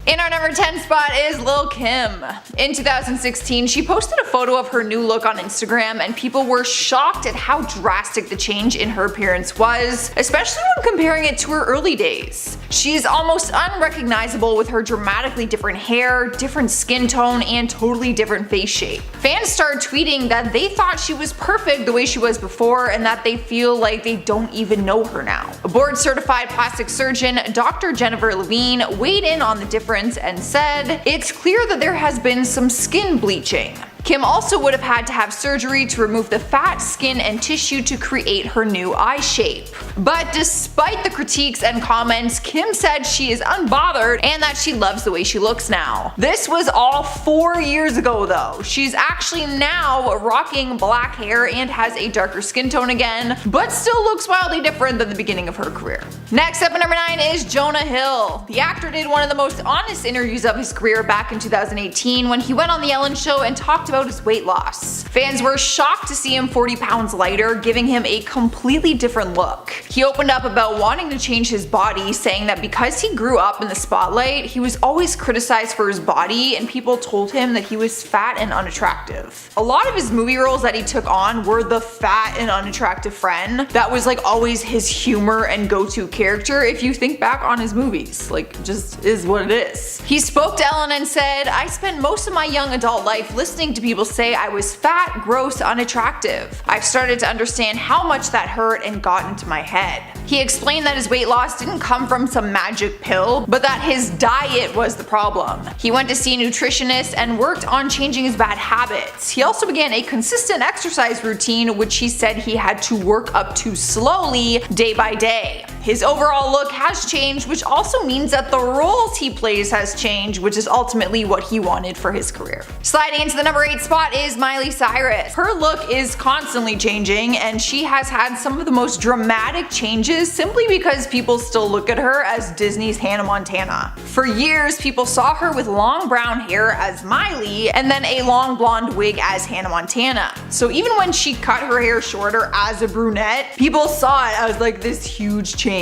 In our number 10 spot is Lil Kim. In 2016, she posted a photo of her new look on Instagram, and people were shocked at how drastic the change in her appearance was, especially when comparing it to her early days. She's almost unrecognizable with her dramatically different hair, different skin tone, and totally different face shape. Fans started tweeting that they thought she was perfect the way she was before, and that they feel like they don't even know her now. A board-certified plastic surgeon, Dr. Jennifer Levine, weighed in on the difference and said, "It's clear that there has been some skin bleaching." Kim also would have had to have surgery to remove the fat, skin, and tissue to create her new eye shape. But despite the critiques and comments, Kim said she is unbothered and that she loves the way she looks now. This was all 4 years ago though. She's actually now rocking black hair and has a darker skin tone again, but still looks wildly different than the beginning of her career. Next up at number 9 is Jonah Hill. The actor did one of the most honest interviews of his career back in 2018 when he went on The Ellen Show and talked about his weight loss. Fans were shocked to see him 40 pounds lighter, giving him a completely different look. He opened up about wanting to change his body, saying that because he grew up in the spotlight, he was always criticized for his body and people told him that he was fat and unattractive. A lot of his movie roles that he took on were the fat and unattractive friend. That was like always his humor and go-to character if you think back on his movies. Like, just is what it is. He spoke to Ellen and said, "I spent most of my young adult life listening to people say I was fat, gross, unattractive. I've started to understand how much that hurt and got into my head." He explained that his weight loss didn't come from some magic pill, but that his diet was the problem. He went to see a nutritionist and worked on changing his bad habits. He also began a consistent exercise routine, which he said he had to work up to slowly, day by day. His overall look has changed, which also means that the roles he plays has changed, which is ultimately what he wanted for his career. Sliding into the number 8 spot is Miley Cyrus. Her look is constantly changing, and she has had some of the most dramatic changes simply because people still look at her as Disney's Hannah Montana. For years, people saw her with long brown hair as Miley, and then a long blonde wig as Hannah Montana. So even when she cut her hair shorter as a brunette, people saw it as like this huge change.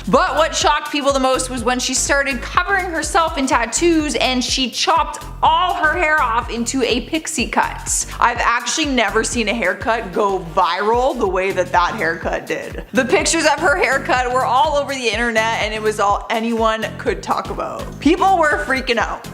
But what shocked people the most was when she started covering herself in tattoos and she chopped all her hair off into a pixie cut. I've actually never seen a haircut go viral the way that that haircut did. The pictures of her haircut were all over the internet and it was all anyone could talk about. People were freaking out.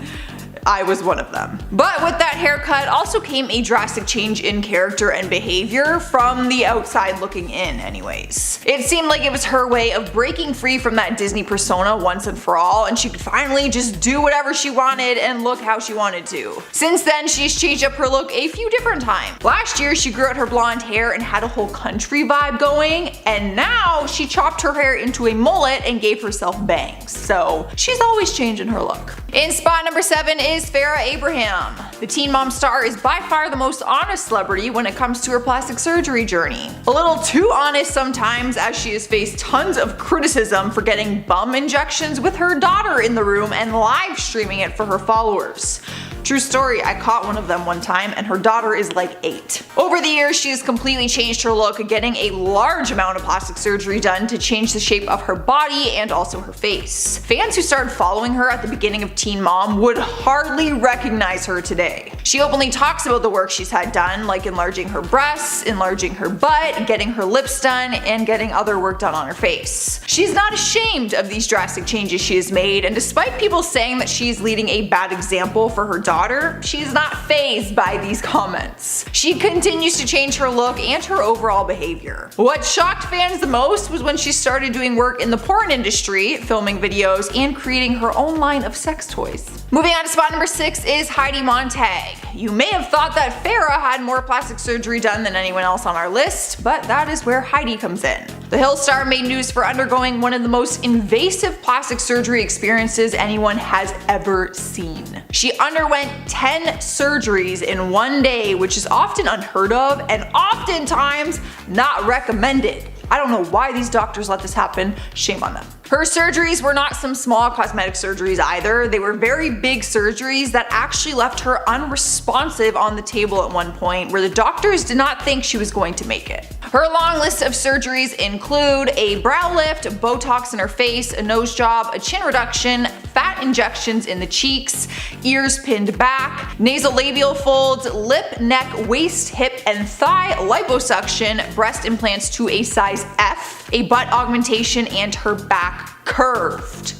I was one of them. But with that haircut also came a drastic change in character and behavior from the outside looking in anyways. It seemed like it was her way of breaking free from that Disney persona once and for all, and she could finally just do whatever she wanted and look how she wanted to. Since then, she's changed up her look a few different times. Last year, she grew out her blonde hair and had a whole country vibe going, and now she chopped her hair into a mullet and gave herself bangs. So she's always changing her look. In spot number 7 is Farrah Abraham. The Teen Mom star is by far the most honest celebrity when it comes to her plastic surgery journey. A little too honest sometimes, as she has faced tons of criticism for getting bum injections with her daughter in the room and live streaming it for her followers. True story, I caught one of them one time and her daughter is like 8. Over the years, she has completely changed her look, getting a large amount of plastic surgery done to change the shape of her body and also her face. Fans who started following her at the beginning of Teen Mom would hardly recognize her today. She openly talks about the work she's had done, like enlarging her breasts, enlarging her butt, getting her lips done, and getting other work done on her face. She's not ashamed of these drastic changes she has made, and despite people saying that she's leading a bad example for her daughter, she's not fazed by these comments. She continues to change her look and her overall behavior. What shocked fans the most was when she started doing work in the porn industry, filming videos, and creating her own line of sex toys. Moving on to spot number 6 is Heidi Montag. You may have thought that Farrah had more plastic surgery done than anyone else on our list, but that is where Heidi comes in. The Hill star made news for undergoing one of the most invasive plastic surgery experiences anyone has ever seen. She underwent 10 surgeries in one day, which is often unheard of and oftentimes not recommended. I don't know why these doctors let this happen. Shame on them. Her surgeries were not some small cosmetic surgeries either. They were very big surgeries that actually left her unresponsive on the table at one point, where the doctors did not think she was going to make it. Her long list of surgeries include a brow lift, Botox in her face, a nose job, a chin reduction, fat fat injections in the cheeks, ears pinned back, nasolabial folds, lip, neck, waist, hip, and thigh liposuction, breast implants to a size F, a butt augmentation, and her back curved.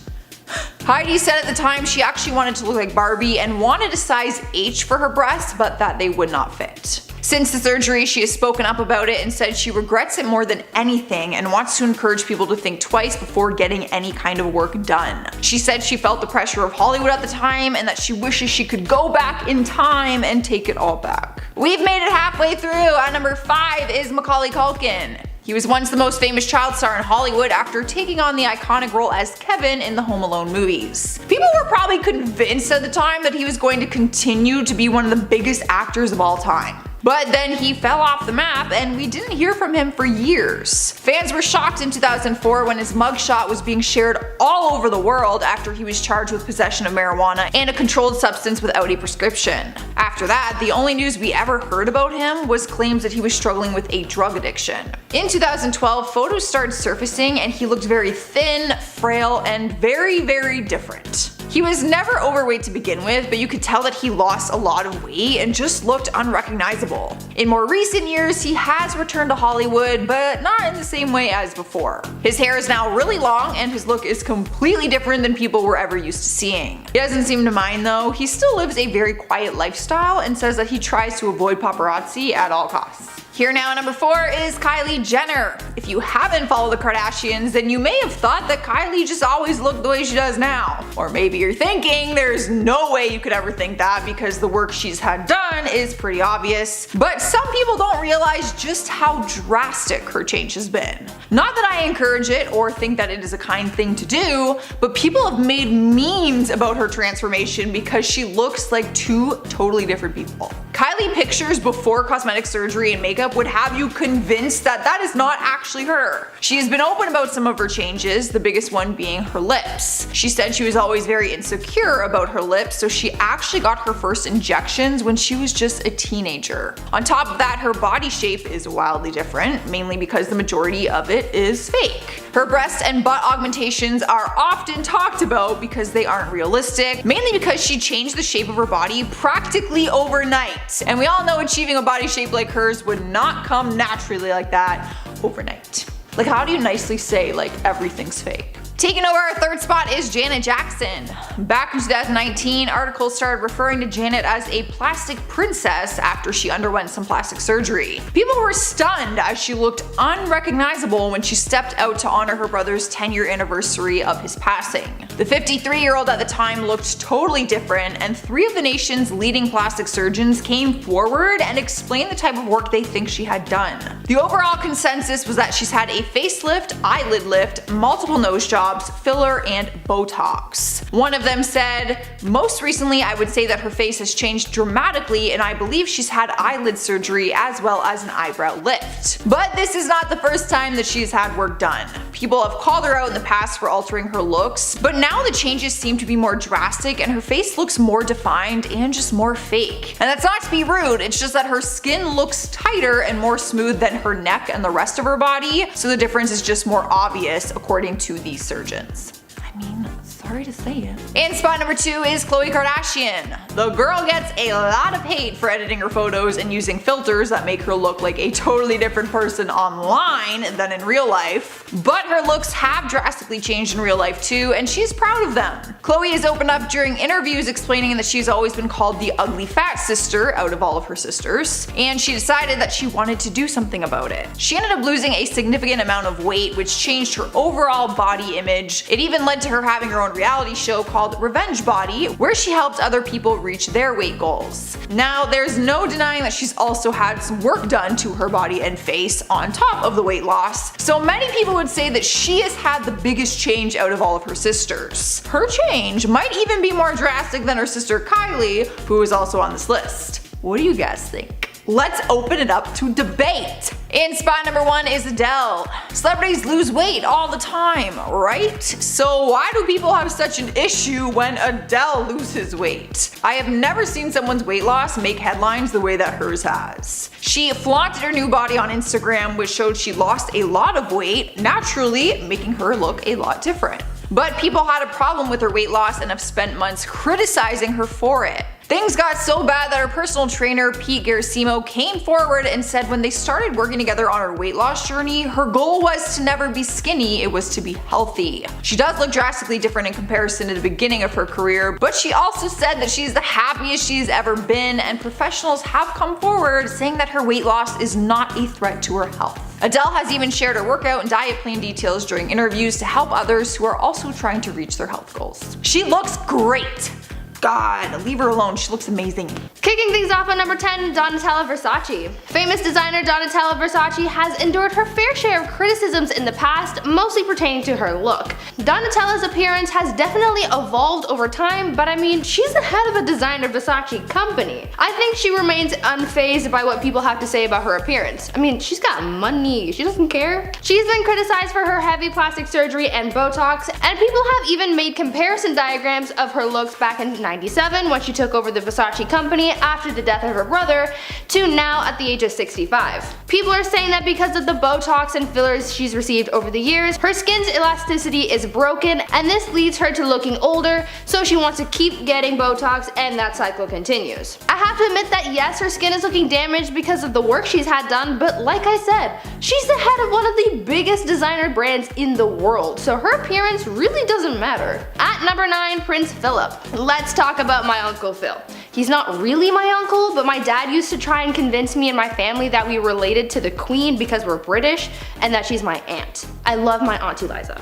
Heidi said at the time she actually wanted to look like Barbie and wanted a size H for her breasts, but that they would not fit. Since the surgery, she has spoken up about it and said she regrets it more than anything and wants to encourage people to think twice before getting any kind of work done. She said she felt the pressure of Hollywood at the time and that she wishes she could go back in time and take it all back. We've made it halfway through. At number 5 is Macaulay Culkin. He was once the most famous child star in Hollywood after taking on the iconic role as Kevin in the Home Alone movies. People were probably convinced at the time that he was going to continue to be one of the biggest actors of all time. But then he fell off the map and we didn't hear from him for years. Fans were shocked in 2004 when his mugshot was being shared all over the world after he was charged with possession of marijuana and a controlled substance without a prescription. After that, the only news we ever heard about him was claims that he was struggling with a drug addiction. In 2012, photos started surfacing and he looked very thin, frail, and very different. He was never overweight to begin with, but you could tell that he lost a lot of weight and just looked unrecognizable. In more recent years, he has returned to Hollywood, but not in the same way as before. His hair is now really long and his look is completely different than people were ever used to seeing. He doesn't seem to mind though. He still lives a very quiet lifestyle and says that he tries to avoid paparazzi at all costs. Here now at number 4 is Kylie Jenner. If you haven't followed the Kardashians, then you may have thought that Kylie just always looked the way she does now. Or maybe you're thinking there's no way you could ever think that because the work she's had done is pretty obvious. But some people don't realize just how drastic her change has been. Not that I encourage it or think that it is a kind thing to do, but people have made memes about her transformation because she looks like two totally different people. Kylie pictures before cosmetic surgery and makeup would have you convinced that that is not actually her. She has been open about some of her changes, the biggest one being her lips. She said she was always very insecure about her lips, so she actually got her first injections when she was just a teenager. On top of that, her body shape is wildly different, mainly because the majority of it is fake. Her breast and butt augmentations are often talked about because they aren't realistic, mainly because she changed the shape of her body practically overnight. And we all know achieving a body shape like hers would not come naturally like that overnight. Like, how do you nicely say like everything's fake? Taking over our third spot is Janet Jackson. Back in 2019, articles started referring to Janet as a plastic princess after she underwent some plastic surgery. People were stunned as she looked unrecognizable when she stepped out to honor her brother's 10-year anniversary of his passing. The 53-year-old at the time looked totally different, and 3 of the nation's leading plastic surgeons came forward and explained the type of work they think she had done. The overall consensus was that she's had a facelift, eyelid lift, multiple nose jobs, filler, and Botox. One of them said, "Most recently I would say that her face has changed dramatically and I believe she's had eyelid surgery as well as an eyebrow lift." But this is not the first time that she's had work done. People have called her out in the past for altering her looks, but now the changes seem to be more drastic and her face looks more defined and just more fake. And that's not to be rude, it's just that her skin looks tighter and more smooth than her neck and the rest of her body, so the difference is just more obvious according to these surgeons. I mean, sorry to say it. And spot number 2 is Khloe Kardashian. The girl gets a lot of hate for editing her photos and using filters that make her look like a totally different person online than in real life. But her looks have drastically changed in real life too, and she's proud of them. Khloe has opened up during interviews explaining that she's always been called the ugly fat sister out of all of her sisters, and she decided that she wanted to do something about it. She ended up losing a significant amount of weight, which changed her overall body image. It even led to her having her own reality show called Revenge Body, where she helped other people reach their weight goals. Now, there's no denying that she's also had some work done to her body and face on top of the weight loss, so many people would say that she has had the biggest change out of all of her sisters. Her change might even be more drastic than her sister Kylie, who is also on this list. What do you guys think? Let's open it up to debate. In spot number 1 is Adele. Celebrities lose weight all the time, right? So why do people have such an issue when Adele loses weight? I have never seen someone's weight loss make headlines the way that hers has. She flaunted her new body on Instagram, which showed she lost a lot of weight, naturally making her look a lot different. But people had a problem with her weight loss and have spent months criticizing her for it. Things got so bad that her personal trainer, Pete Garasimo, came forward and said when they started working together on her weight loss journey, her goal was to never be skinny, it was to be healthy. She does look drastically different in comparison to the beginning of her career, but she also said that she's the happiest she's ever been, and professionals have come forward saying that her weight loss is not a threat to her health. Adele has even shared her workout and diet plan details during interviews to help others who are also trying to reach their health goals. She looks great! God, leave her alone, she looks amazing. Kicking things off at number 10, Donatella Versace. Famous designer Donatella Versace has endured her fair share of criticisms in the past, mostly pertaining to her look. Donatella's appearance has definitely evolved over time, but I mean, she's the head of a designer Versace company. I think she remains unfazed by what people have to say about her appearance. I mean, she's got money, she doesn't care. She's been criticized for her heavy plastic surgery and Botox, and people have even made comparison diagrams of her looks back in 1997 when she took over the Versace company after the death of her brother to now at the age of 65. People are saying that because of the Botox and fillers she's received over the years, her skin's elasticity is broken and this leads her to looking older, so she wants to keep getting Botox and that cycle continues. I have to admit that yes, her skin is looking damaged because of the work she's had done, but like I said, she's the head of one of the biggest designer brands in the world, so her appearance really doesn't matter. At number 9, Prince Philip. Let's talk about my Uncle Phil. He's not really my uncle, but my dad used to try and convince me and my family that we related to the Queen because we're British and that she's my aunt. I love my Aunt Eliza.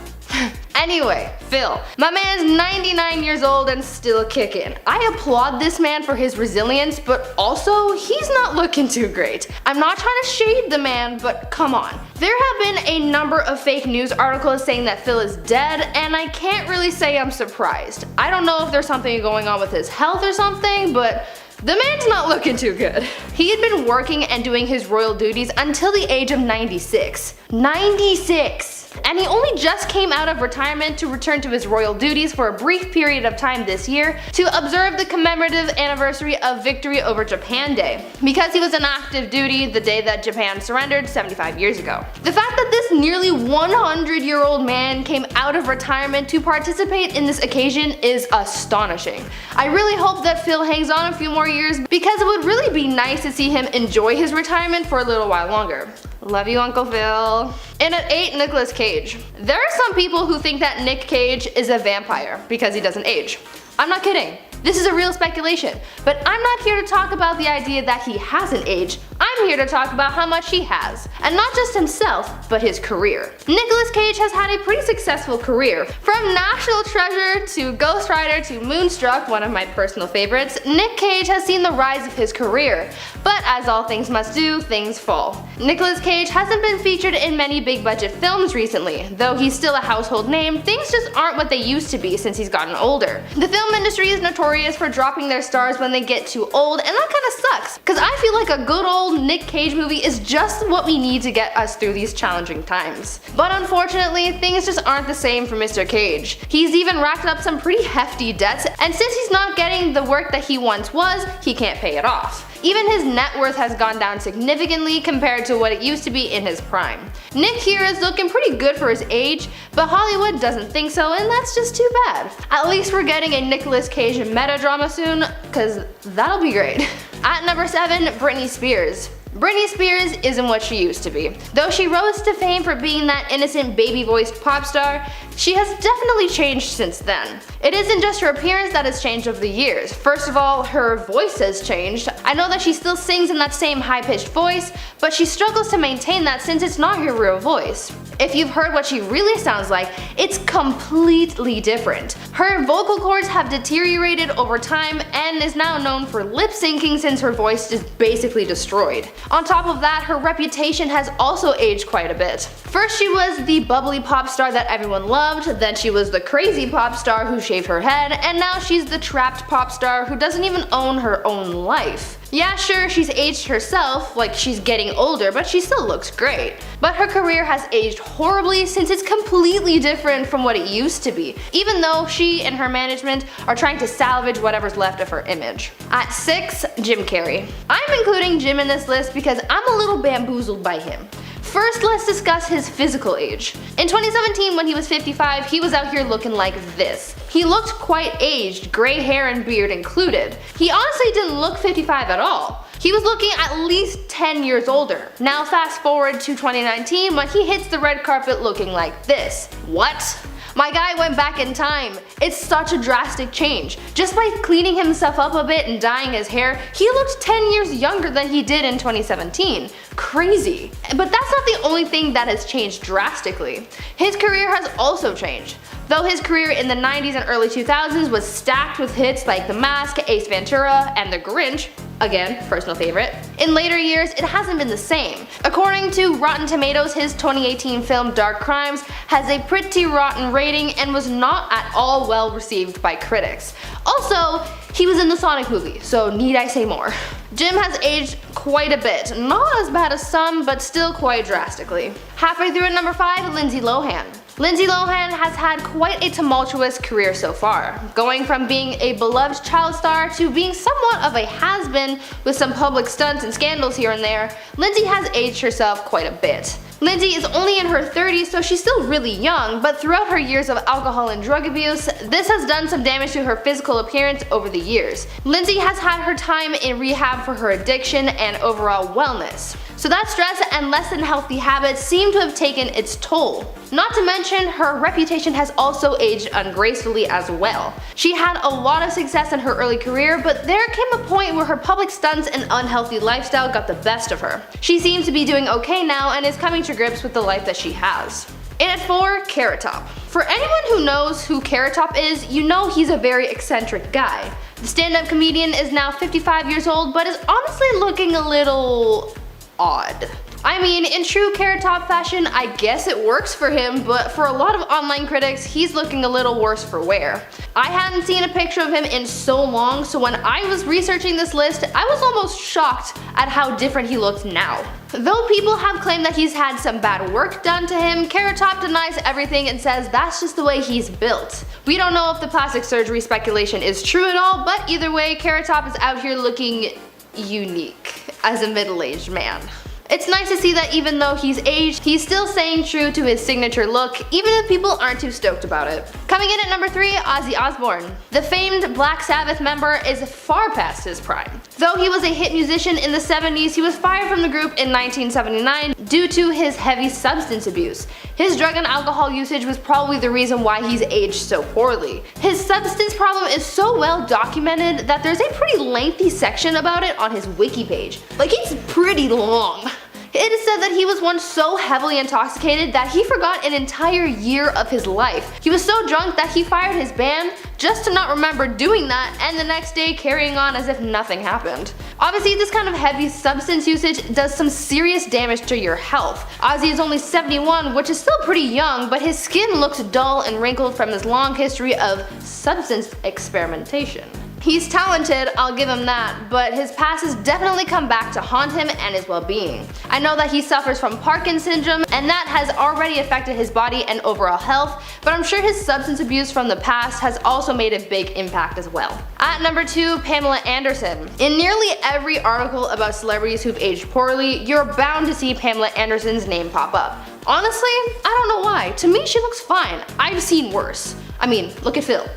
Anyway, Phil. My man's 99 years old and still kicking. I applaud this man for his resilience, but also he's not looking too great. I'm not trying to shade the man, but come on. There have been a number of fake news articles saying that Phil is dead, and I can't really say I'm surprised. I don't know if there's something going on with his health or something, but the man's not looking too good. He had been working and doing his royal duties until the age of 96. 96! And he only just came out of retirement to return to his royal duties for a brief period of time this year to observe the commemorative anniversary of victory over Japan Day, because he was on active duty the day that Japan surrendered 75 years ago. The fact that this nearly 100-year-old man came out of retirement to participate in this occasion is astonishing. I really hope that Phil hangs on a few more years because it would really be nice to see him enjoy his retirement for a little while longer. Love you, Uncle Phil. And at 8, Nicolas Cage. There are some people who think that Nick Cage is a vampire because he doesn't age. I'm not kidding. This is a real speculation, but I'm not here to talk about the idea that he hasn't aged. I'm here to talk about how much he has. And not just himself, but his career. Nicolas Cage has had a pretty successful career. From National Treasure to Ghost Rider to Moonstruck, one of my personal favorites, Nick Cage has seen the rise of his career. But as all things must do, things fall. Nicolas Cage hasn't been featured in many big budget films recently. Though he's still a household name, things just aren't what they used to be since he's gotten older. The film industry is notorious for dropping their stars when they get too old, and that kinda sucks, cause I feel like a good old Nick Cage movie is just what we need to get us through these challenging times. But unfortunately, things just aren't the same for Mr. Cage. He's even racked up some pretty hefty debts, and since he's not getting the work that he once was, he can't pay it off. Even his net worth has gone down significantly compared to what it used to be in his prime. Nick here is looking pretty good for his age, but Hollywood doesn't think so, and that's just too bad. At least we're getting a Nicolas Cage meta-drama soon, cause that'll be great. At number 7, Britney Spears. Britney Spears isn't what she used to be. Though she rose to fame for being that innocent baby-voiced pop star, she has definitely changed since then. It isn't just her appearance that has changed over the years. First of all, her voice has changed. I know that she still sings in that same high-pitched voice, but she struggles to maintain that since it's not her real voice. If you've heard what she really sounds like, it's completely different. Her vocal cords have deteriorated over time and is now known for lip syncing since her voice is basically destroyed. On top of that, her reputation has also aged quite a bit. First she was the bubbly pop star that everyone loved, then she was the crazy pop star who shaved her head, and now she's the trapped pop star who doesn't even own her own life. Yeah, sure, she's aged herself, like she's getting older, but she still looks great. But her career has aged horribly since it's completely different from what it used to be, even though she and her management are trying to salvage whatever's left of her image. At 6, Jim Carrey. I'm including Jim in this list because I'm a little bamboozled by him. First, let's discuss his physical age. In 2017, when he was 55, he was out here looking like this. He looked quite aged, gray hair and beard included. He honestly didn't look 55 at all. He was looking at least 10 years older. Now fast forward to 2019 when he hits the red carpet looking like this. What? My guy went back in time. It's such a drastic change. Just by cleaning himself up a bit and dyeing his hair, he looked 10 years younger than he did in 2017. Crazy. But that's not the only thing that has changed drastically. His career has also changed. Though his career in the 90s and early 2000s was stacked with hits like The Mask, Ace Ventura, and The Grinch, again, personal favorite, in later years it hasn't been the same. According to Rotten Tomatoes, his 2018 film Dark Crimes has a pretty rotten rating and was not at all well received by critics. Also, he was in the Sonic movie, so need I say more. Jim has aged quite a bit, not as bad as some, but still quite drastically. Halfway through at number 5, Lindsay Lohan. Lindsay Lohan has had quite a tumultuous career so far, going from being a beloved child star to being somewhat of a has-been with some public stunts and scandals here and there. Lindsay has aged herself quite a bit. Lindsay is only in her 30s, so she's still really young, but throughout her years of alcohol and drug abuse, this has done some damage to her physical appearance over the years. Lindsay has had her time in rehab for her addiction and overall wellness. So that stress and less than healthy habits seem to have taken its toll. Not to mention, her reputation has also aged ungracefully as well. She had a lot of success in her early career, but there came a point where her public stunts and unhealthy lifestyle got the best of her. She seems to be doing okay now and is coming to grips with the life that she has. In at 4, Carrot Top. For anyone who knows who Carrot Top is, you know he's a very eccentric guy. The stand-up comedian is now 55 years old, but is honestly looking a little odd. I mean, in true Carrot Top fashion, I guess it works for him, but for a lot of online critics, he's looking a little worse for wear. I hadn't seen a picture of him in so long, so when I was researching this list, I was almost shocked at how different he looked now. Though people have claimed that he's had some bad work done to him, Carrot Top denies everything and says that's just the way he's built. We don't know if the plastic surgery speculation is true at all, but either way, Carrot Top is out here looking unique as a middle-aged man. It's nice to see that even though he's aged, he's still staying true to his signature look, even if people aren't too stoked about it. Coming in at number 3, Ozzy Osbourne. The famed Black Sabbath member is far past his prime. Though he was a hit musician in the 70s, he was fired from the group in 1979 due to his heavy substance abuse. His drug and alcohol usage was probably the reason why he's aged so poorly. His substance problem is so well documented that there's a pretty lengthy section about it on his wiki page. Like, it's pretty long. It is said that he was once so heavily intoxicated that he forgot an entire year of his life. He was so drunk that he fired his band just to not remember doing that and the next day carrying on as if nothing happened. Obviously, this kind of heavy substance usage does some serious damage to your health. Ozzy is only 71, which is still pretty young, but his skin looks dull and wrinkled from his long history of substance experimentation. He's talented, I'll give him that, but his past has definitely come back to haunt him and his well-being. I know that he suffers from Parkinson's syndrome, and that has already affected his body and overall health, but I'm sure his substance abuse from the past has also made a big impact as well. At number 2, Pamela Anderson. In nearly every article about celebrities who've aged poorly, you're bound to see Pamela Anderson's name pop up. Honestly, I don't know why. To me, she looks fine. I've seen worse. I mean, look at Phil.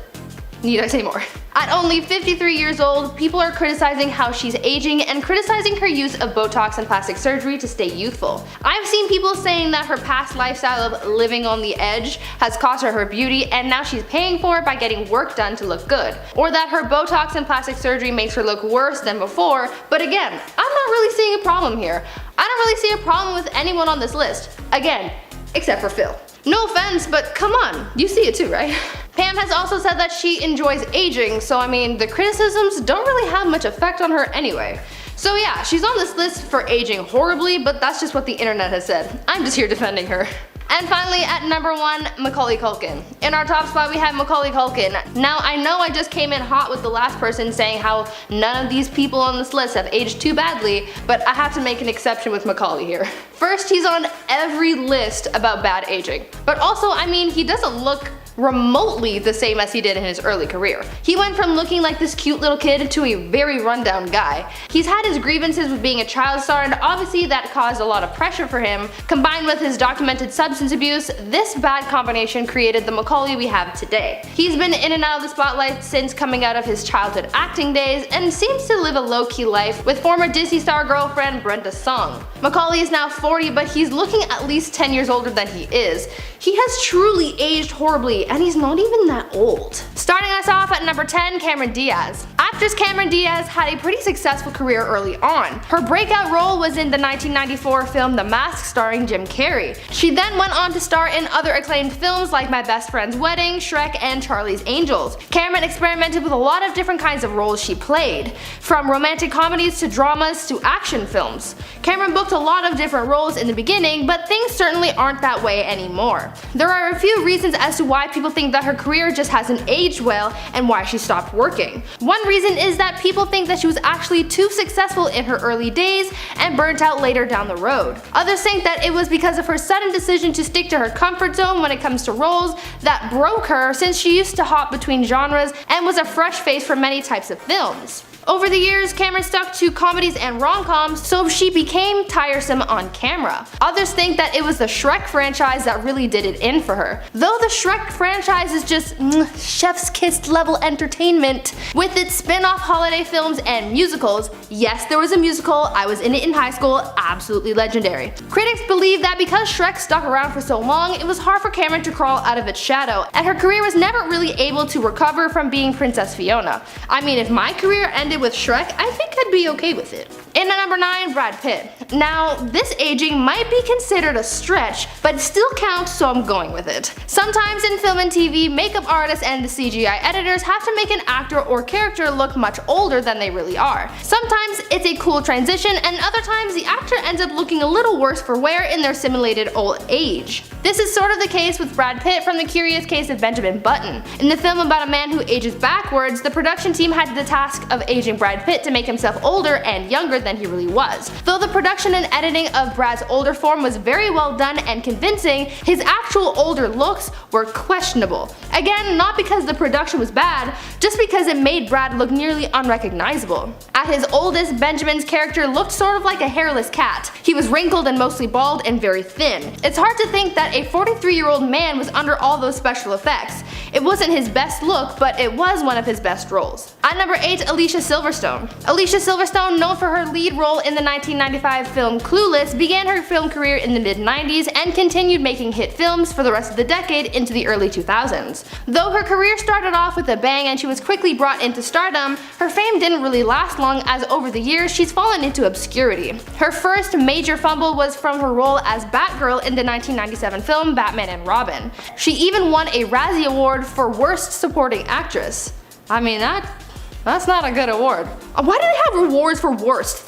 Need I say more? At only 53 years old, people are criticizing how she's aging and criticizing her use of Botox and plastic surgery to stay youthful. I've seen people saying that her past lifestyle of living on the edge has cost her her beauty and now she's paying for it by getting work done to look good. Or that her Botox and plastic surgery makes her look worse than before, but again, I'm not really seeing a problem here. I don't really see a problem with anyone on this list. Again, except for Phil. No offense, but come on, you see it too, right? Pam has also said that she enjoys aging, so I mean, the criticisms don't really have much effect on her anyway. So yeah, she's on this list for aging horribly, but that's just what the internet has said. I'm just here defending her. And finally, at number 1, Macaulay Culkin. In our top spot, we have Macaulay Culkin. Now, I know I just came in hot with the last person saying how none of these people on this list have aged too badly, but I have to make an exception with Macaulay here. First, he's on every list about bad aging. But also, I mean, he doesn't look remotely the same as he did in his early career. He went from looking like this cute little kid to a very rundown guy. He's had his grievances with being a child star, and obviously that caused a lot of pressure for him. Combined with his documented substance abuse, this bad combination created the Macaulay we have today. He's been in and out of the spotlight since coming out of his childhood acting days, and seems to live a low-key life with former Disney star girlfriend Brenda Song. Macaulay is now 40, but he's looking at least 10 years older than he is. He has truly aged horribly, and he's not even that old. Starting us off at number 10, Cameron Diaz. Actress Cameron Diaz had a pretty successful career early on. Her breakout role was in the 1994 film The Mask starring Jim Carrey. She then went on to star in other acclaimed films like My Best Friend's Wedding, Shrek, and Charlie's Angels. Cameron experimented with a lot of different kinds of roles she played, from romantic comedies to dramas to action films. Cameron booked a lot of different roles in the beginning, but things certainly aren't that way anymore. There are a few reasons as to why people think that her career just hasn't aged well and why she stopped working. One reason is that people think that she was actually too successful in her early days and burnt out later down the road. Others think that it was because of her sudden decision to stick to her comfort zone when it comes to roles that broke her, since she used to hop between genres and was a fresh face for many types of films. Over the years, Cameron stuck to comedies and rom-coms, so she became tiresome on camera. Others think that it was the Shrek franchise that really did it in for her. Though the Shrek franchise is just chef's kiss level entertainment, with its spin-off holiday films and musicals. Yes, there was a musical, I was in it in high school, absolutely legendary. Critics believe that because Shrek stuck around for so long, it was hard for Cameron to crawl out of its shadow, and her career was never really able to recover from being Princess Fiona. I mean, if my career ended with Shrek, I think I'd be okay with it. In at number 9, Brad Pitt. Now, this aging might be considered a stretch, but it still counts, so I'm going with it. Sometimes in film and TV, makeup artists and the CGI editors have to make an actor or character look much older than they really are. Sometimes it's a cool transition, and other times the actor ends up looking a little worse for wear in their simulated old age. This is sort of the case with Brad Pitt from The Curious Case of Benjamin Button. In the film about a man who ages backwards, the production team had the task of aging Brad Pitt to make himself older and younger than he really was. Though the production and editing of Brad's older form was very well done and convincing, his actual older looks were questionable. Again, not because the production was bad, just because it made Brad look nearly unrecognizable. At his oldest, Benjamin's character looked sort of like a hairless cat. He was wrinkled and mostly bald and very thin. It's hard to think that a 43-year-old man was under all those special effects. It wasn't his best look, but it was one of his best roles. At number 8, Alicia Silverstone. Alicia Silverstone, known for her lead role in the 1995 film Clueless, began her film career in the mid-90s and continued making hit films for the rest of the decade into the early 2000s. Though her career started off with a bang and she was quickly brought into stardom, her fame didn't really last long, as over the years she's fallen into obscurity. Her first major fumble was from her role as Batgirl in the 1997 film Batman and Robin. She even won a Razzie Award for Worst Supporting Actress. I mean, that's not a good award. Why do they have rewards for worst?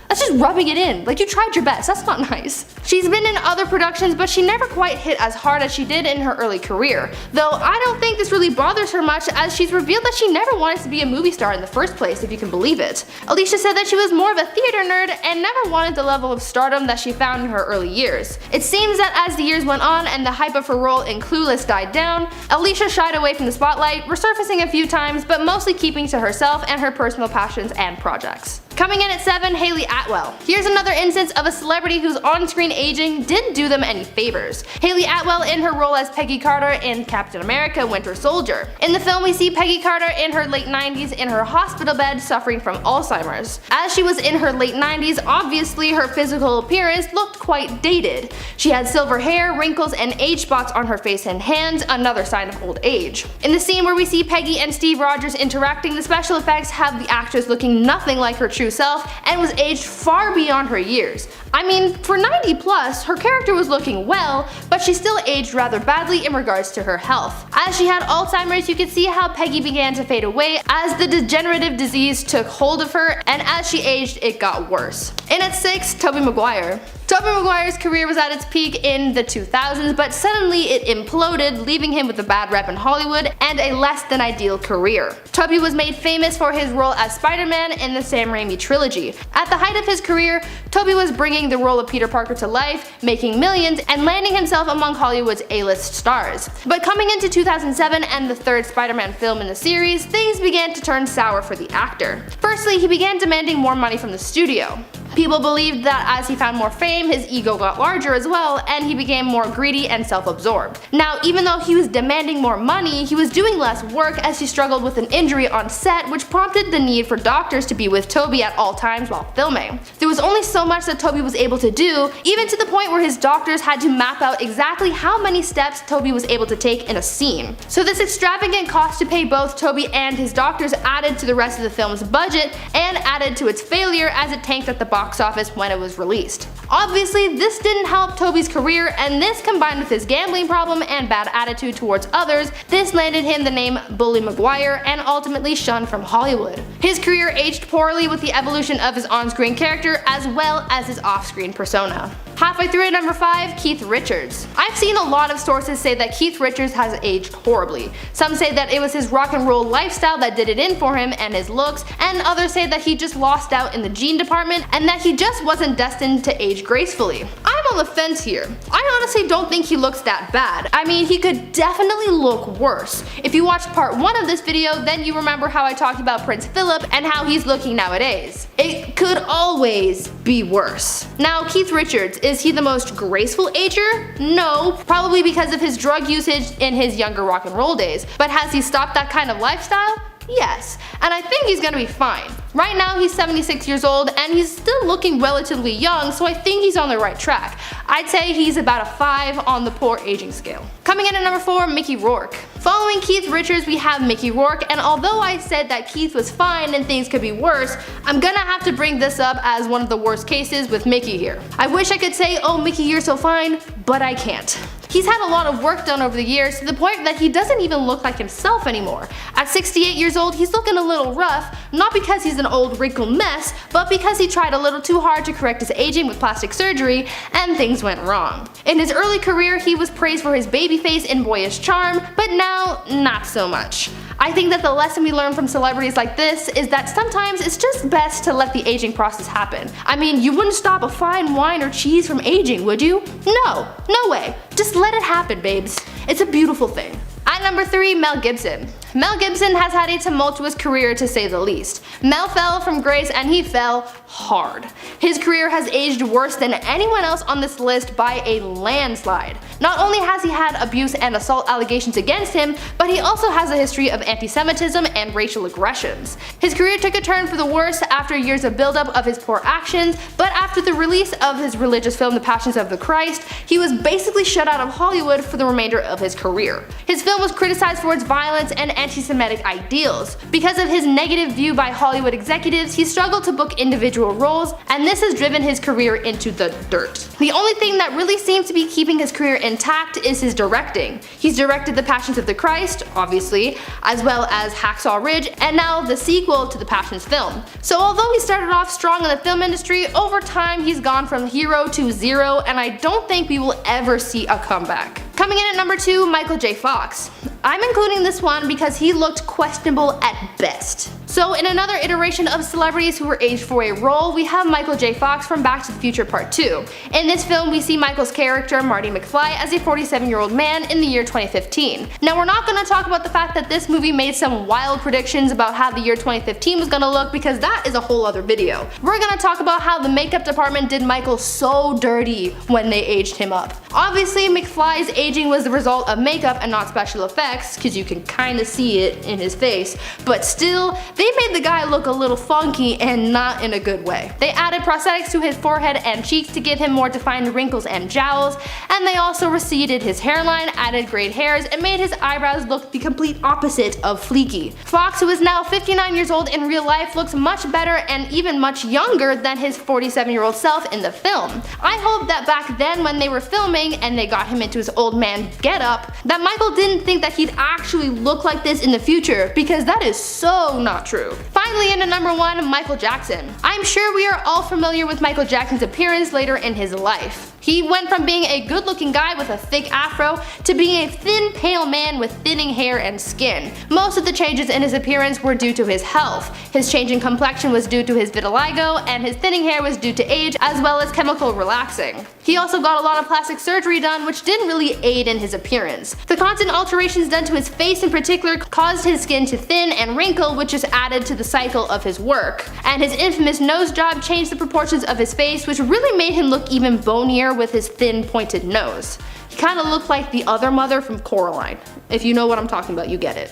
That's just rubbing it in. Like, you tried your best. That's not nice. She's been in other productions, but she never quite hit as hard as she did in her early career. Though I don't think this really bothers her much, as she's revealed that she never wanted to be a movie star in the first place, if you can believe it. Alicia said that she was more of a theater nerd and never wanted the level of stardom that she found in her early years. It seems that as the years went on and the hype of her role in Clueless died down, Alicia shied away from the spotlight, resurfacing a few times, but mostly keeping to herself and her personal passions and projects. Coming in at 7, Hayley Atwell. Here's another instance of a celebrity whose on-screen aging didn't do them any favors. Hayley Atwell in her role as Peggy Carter in Captain America: Winter Soldier. In the film, we see Peggy Carter in her late 90s in her hospital bed suffering from Alzheimer's. As she was in her late 90s, obviously her physical appearance looked quite dated. She had silver hair, wrinkles, and age spots on her face and hands, another sign of old age. In the scene where we see Peggy and Steve Rogers interacting, the special effects have the actress looking nothing like her true self and was aged far beyond her years. I mean, for 90 plus, her character was looking well, but she still aged rather badly in regards to her health. As she had Alzheimer's, you could see how Peggy began to fade away as the degenerative disease took hold of her, and as she aged, it got worse. In at 6, Tobey Maguire. Tobey Maguire's career was at its peak in the 2000s, but suddenly it imploded, leaving him with a bad rep in Hollywood and a less than ideal career. Tobey was made famous for his role as Spider-Man in the Sam Raimi trilogy. At the height of his career, Tobey was bringing the role of Peter Parker to life, making millions, and landing himself among Hollywood's A-list stars. But coming into 2007 and the third Spider-Man film in the series, things began to turn sour for the actor. Firstly, he began demanding more money from the studio. People believed that as he found more fame, his ego got larger as well, and he became more greedy and self-absorbed. Now, even though he was demanding more money, he was doing less work as he struggled with an injury on set, which prompted the need for doctors to be with Tobey at all times while filming. There was only so much that Tobey was able to do, even to the point where his doctors had to map out exactly how many steps Tobey was able to take in a scene. So this extravagant cost to pay both Tobey and his doctors added to the rest of the film's budget and added to its failure as it tanked at the box office when it was released. Obviously, this didn't help Tobey's career, and this combined with his gambling problem and bad attitude towards others, this landed him the name Bully Maguire and ultimately shunned from Hollywood. His career aged poorly with the evolution of his on-screen character as well as his off-screen persona. Halfway through at number 5, Keith Richards. I've seen a lot of sources say that Keith Richards has aged horribly. Some say that it was his rock and roll lifestyle that did it in for him and his looks, and others say that he just lost out in the gene department and that he just wasn't destined to age gracefully. I'm on the fence here. I honestly don't think he looks that bad. I mean, he could definitely look worse. If you watched part 1 of this video, then you remember how I talked about Prince Philip and how he's looking nowadays. It could always be worse. Now, Keith Richards, is he the most graceful ager? No, probably because of his drug usage in his younger rock and roll days. But has he stopped that kind of lifestyle? Yes, and I think he's gonna be fine. Right now he's 76 years old and he's still looking relatively young, so I think he's on the right track. I'd say he's about a 5 on the poor aging scale. Coming in at number 4, Mickey Rourke. Following Keith Richards, we have Mickey Rourke, and although I said that Keith was fine and things could be worse, I'm gonna have to bring this up as one of the worst cases with Mickey here. I wish I could say, oh Mickey, you're so fine, but I can't. He's had a lot of work done over the years to the point that he doesn't even look like himself anymore. At 68 years old, he's looking a little rough, not because he's an old wrinkled mess, but because he tried a little too hard to correct his aging with plastic surgery and things went wrong. In his early career, he was praised for his baby face and boyish charm, but now, not so much. I think that the lesson we learn from celebrities like this is that sometimes it's just best to let the aging process happen. I mean, you wouldn't stop a fine wine or cheese from aging, would you? No, no way. Just let it happen, babes. It's a beautiful thing. At number 3, Mel Gibson. Mel Gibson has had a tumultuous career to say the least. Mel fell from grace and he fell hard. His career has aged worse than anyone else on this list by a landslide. Not only has he had abuse and assault allegations against him, but he also has a history of anti-Semitism and racial aggressions. His career took a turn for the worse after years of buildup of his poor actions, but after the release of his religious film The Passions of the Christ, he was basically shut out of Hollywood for the remainder of his career. His film was criticized for its violence and anti-Semitic ideals. Because of his negative view by Hollywood executives, he struggled to book individual roles, and this has driven his career into the dirt. The only thing that really seems to be keeping his career intact is his directing. He's directed The Passions of the Christ, obviously, as well as Hacksaw Ridge, and now the sequel to the Passions film. So although he started off strong in the film industry, over time he's gone from hero to zero, and I don't think we will ever see a comeback. Coming in at number 2, Michael J. Fox. I'm including this one because he looked questionable at best. So in another iteration of celebrities who were aged for a role, we have Michael J. Fox from Back to the Future Part 2. In this film, we see Michael's character, Marty McFly, as a 47-year-old man in the year 2015. Now we're not going to talk about the fact that this movie made some wild predictions about how the year 2015 was going to look, because that is a whole other video. We're going to talk about how the makeup department did Michael so dirty when they aged him up. Obviously, McFly's aging was the result of makeup and not special effects, because you can kind of see it in his face, but still, they made the guy look a little funky and not in a good way. They added prosthetics to his forehead and cheeks to give him more defined wrinkles and jowls, and they also receded his hairline, added grayed hairs, and made his eyebrows look the complete opposite of fleeky. Fox, who is now 59 years old in real life, looks much better and even much younger than his 47-year-old self in the film. I hope that back then when they were filming and they got him into his old man getup, that Michael didn't think that he'd actually look like this in the future, because that is so not true. Finally, into number 1, Michael Jackson. I'm sure we are all familiar with Michael Jackson's appearance later in his life. He went from being a good-looking guy with a thick afro to being a thin, pale man with thinning hair and skin. Most of the changes in his appearance were due to his health. His change in complexion was due to his vitiligo, and his thinning hair was due to age as well as chemical relaxing. He also got a lot of plastic surgery done, which didn't really aid in his appearance. The constant alterations done to his face in particular caused his skin to thin and wrinkle, which just added to the cycle of his work. And his infamous nose job changed the proportions of his face, which really made him look even bonier with his thin pointed nose. He kind of looked like the other mother from Coraline. If you know what I'm talking about, you get it.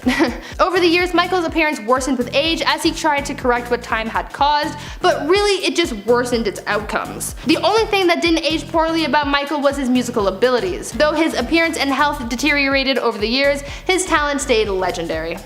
Over the years, Michael's appearance worsened with age as he tried to correct what time had caused, but really it just worsened its outcomes. The only thing that didn't age poorly about Michael was his musical abilities. Though his appearance and health deteriorated over the years, his talent stayed legendary.